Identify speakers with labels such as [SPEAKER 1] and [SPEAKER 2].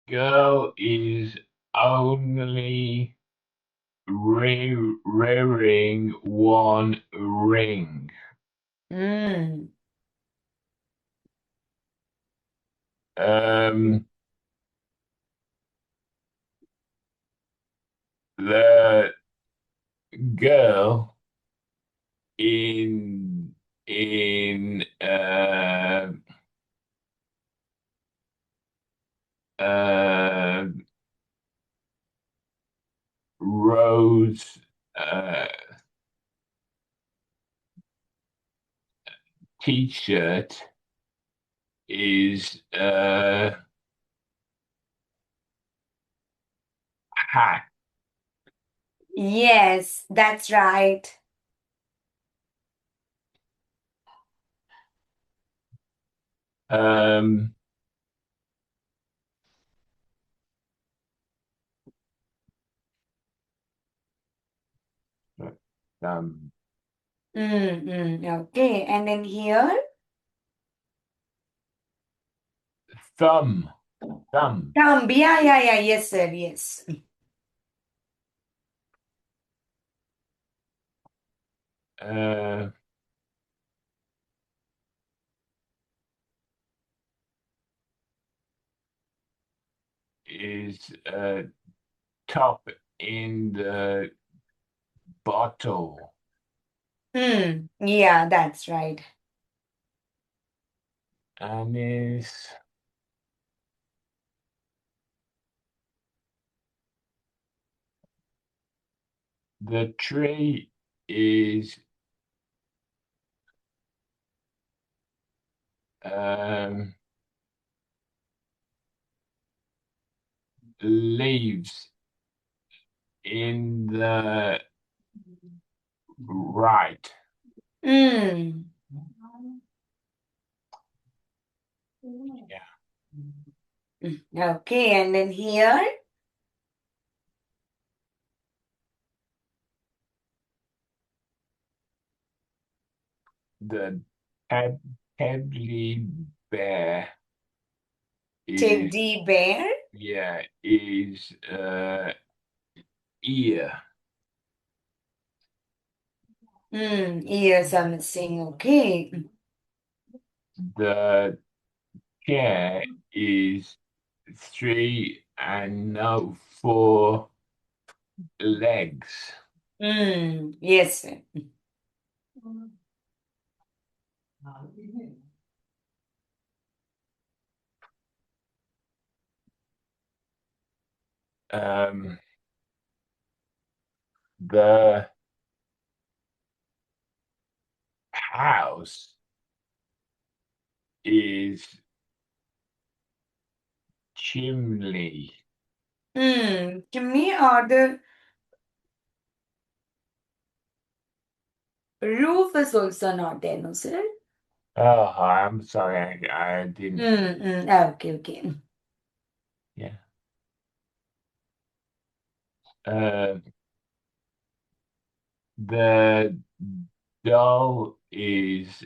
[SPEAKER 1] Girl is only wearing one ring.
[SPEAKER 2] Hmm.
[SPEAKER 1] Um, the girl in in uh Rose uh t-shirt is hat.
[SPEAKER 2] Yes, that's right.
[SPEAKER 1] Um, um,
[SPEAKER 2] Okay, and then here,
[SPEAKER 1] thumb, thumb,
[SPEAKER 2] thumb. Yeah, yeah, yeah. Yes, sir. Yes.
[SPEAKER 1] uh, is top in the bottle,
[SPEAKER 2] Yeah, that's right.
[SPEAKER 1] and is the tree is um leaves in the right.
[SPEAKER 2] Hmm.
[SPEAKER 1] Yeah.
[SPEAKER 2] Okay, and then here,
[SPEAKER 1] The tab teddy bear is
[SPEAKER 2] teddy bear.
[SPEAKER 1] yeah is ear.
[SPEAKER 2] Ears are missing. Okay.
[SPEAKER 1] The chair is three and no four legs.
[SPEAKER 2] Yes, sir.
[SPEAKER 1] Um, the house is chimney.
[SPEAKER 2] To me, or the roof is also not there, no, sir.
[SPEAKER 1] Oh, I'm sorry, I didn't.
[SPEAKER 2] Okay, okay.
[SPEAKER 1] Yeah. Uh, the doll is